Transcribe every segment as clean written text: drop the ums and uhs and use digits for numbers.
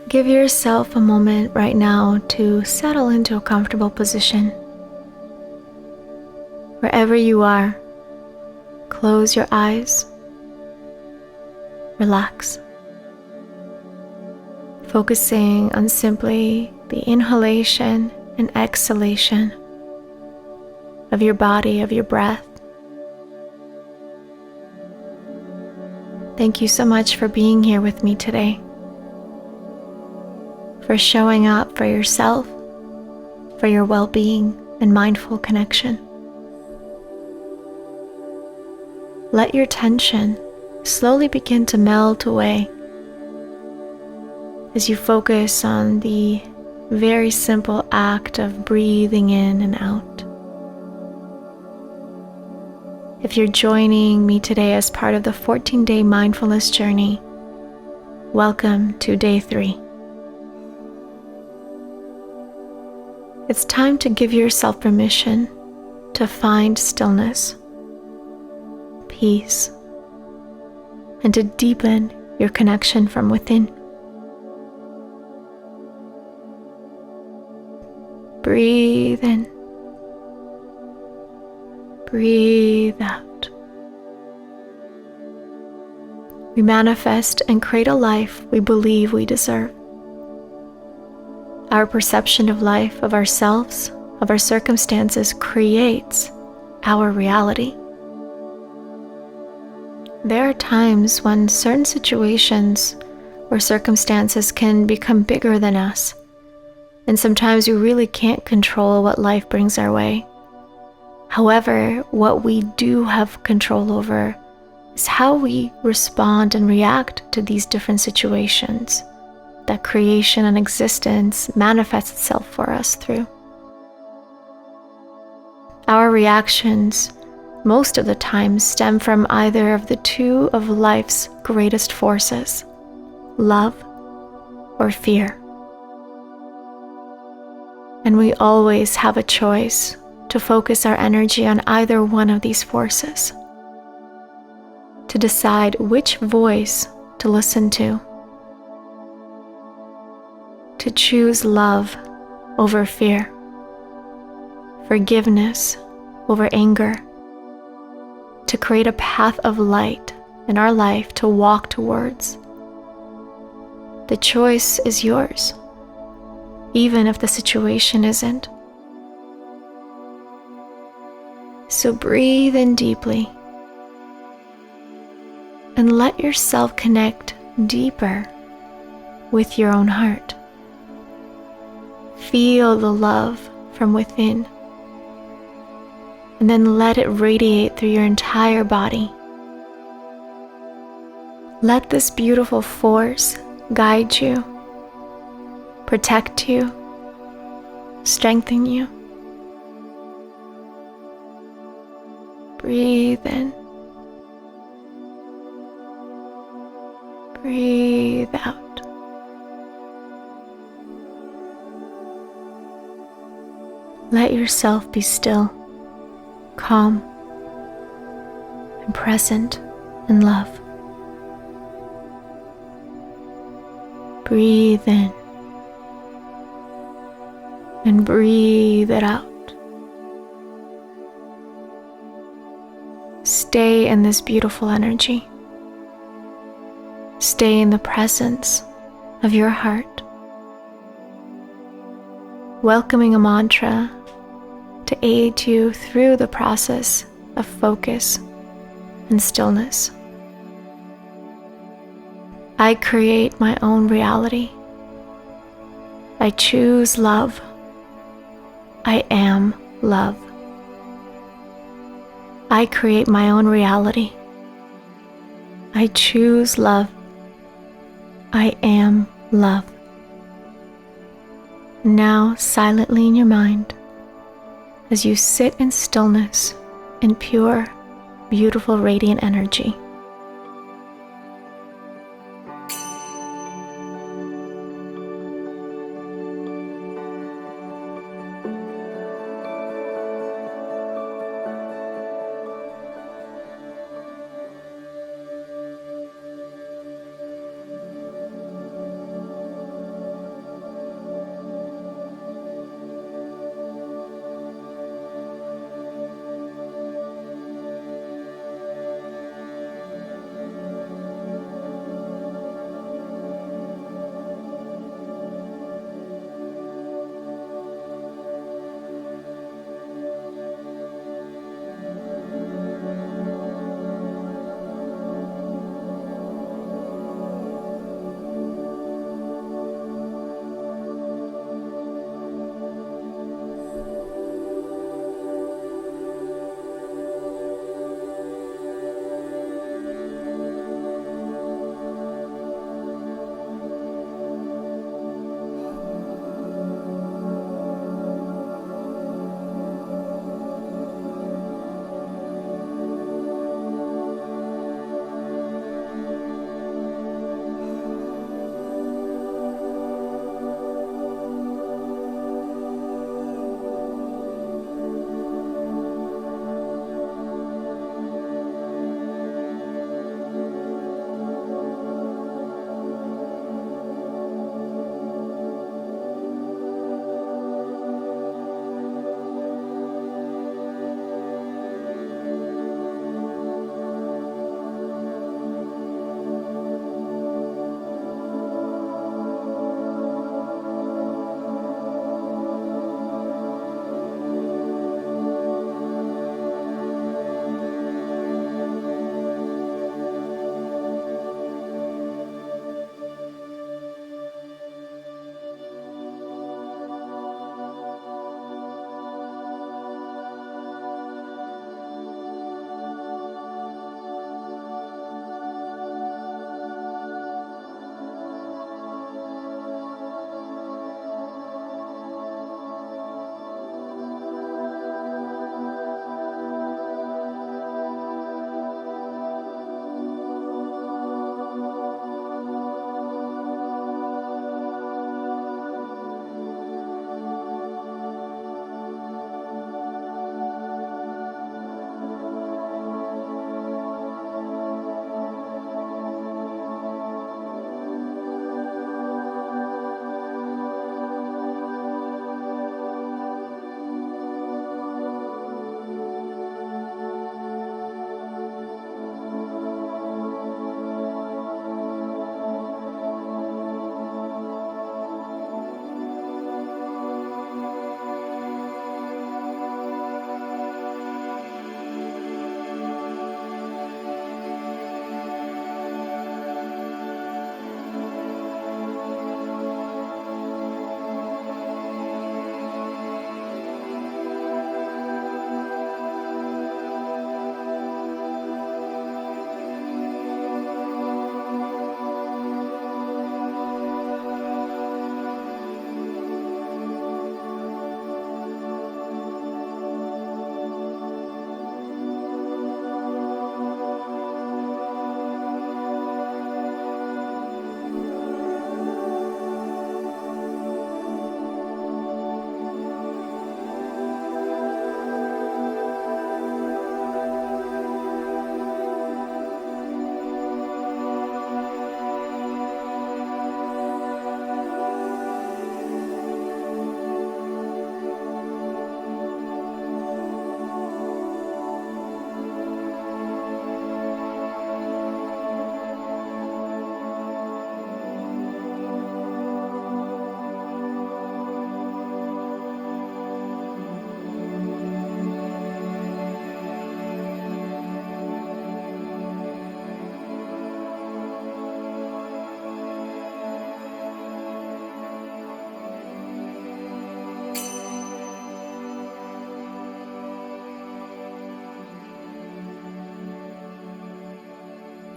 Give yourself a moment right now to settle into a comfortable position. Wherever you are, close your eyes, relax, focusing on simply the inhalation and exhalation of your body, of your breath. Thank you so much for being here with me today, for showing up for yourself, for your well-being and mindful connection. Let your tension slowly begin to melt away as you focus on the very simple act of breathing in and out. If you're joining me today as part of the 14-day mindfulness journey, welcome to day 3. It's time to give yourself permission to find stillness, peace, and to deepen your connection from within. Breathe in. Breathe out. We manifest and create a life we believe we deserve. Our perception of life, of ourselves, of our circumstances creates our reality. There are times when certain situations or circumstances can become bigger than us, and sometimes we really can't control what life brings our way. However, what we do have control over is how we respond and react to these different situations that creation and existence manifests itself for us through. Our reactions most of the time stem from either of the two of life's greatest forces, love or fear. And we always have a choice to focus our energy on either one of these forces, to decide which voice to listen to choose love over fear, forgiveness over anger, to create a path of light in our life to walk towards. The choice is yours, even if the situation isn't. So breathe in deeply and let yourself connect deeper with your own heart. Feel the love from within, and then let it radiate through your entire body. Let this beautiful force guide you, protect you, strengthen you. Breathe in. Breathe out. Let yourself be still, calm, and present in love. Breathe in and breathe it out. Stay in this beautiful energy. Stay in the presence of your heart, welcoming a mantra to aid you through the process of focus and stillness. I create my own reality. I choose love. I am love. I create my own reality. I choose love. I am love. Now, silently in your mind, as you sit in stillness in pure, beautiful, radiant energy,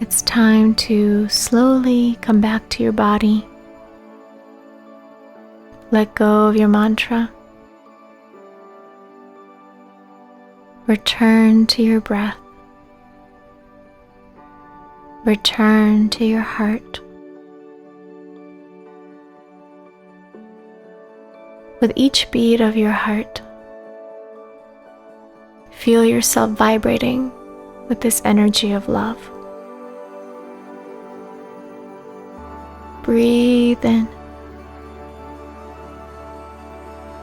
It's time to slowly come back to your body. Let go of your mantra. Return to your breath. Return to your heart. With each beat of your heart, feel yourself vibrating with this energy of love. Breathe in.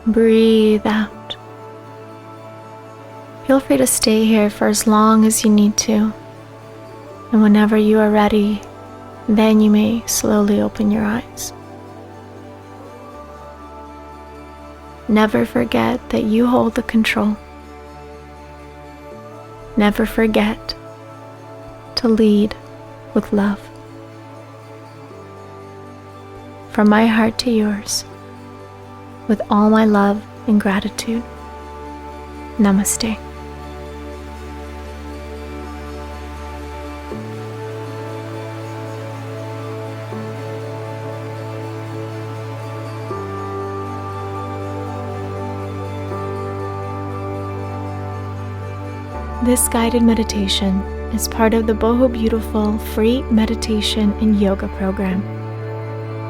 Breathe out. Feel free to stay here for as long as you need to. And whenever you are ready, then you may slowly open your eyes. Never forget that you hold the control. Never forget to lead with love. From my heart to yours, with all my love and gratitude. Namaste. This guided meditation is part of the Boho Beautiful free meditation and yoga program.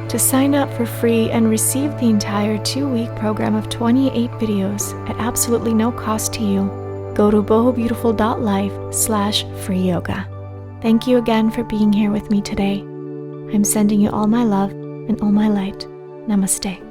To sign up for free and receive the entire 2-week program of 28 videos at absolutely no cost to you, go to bohobeautiful.life/free yoga. Thank you again for being here with me today. I'm sending you all my love and all my light. Namaste.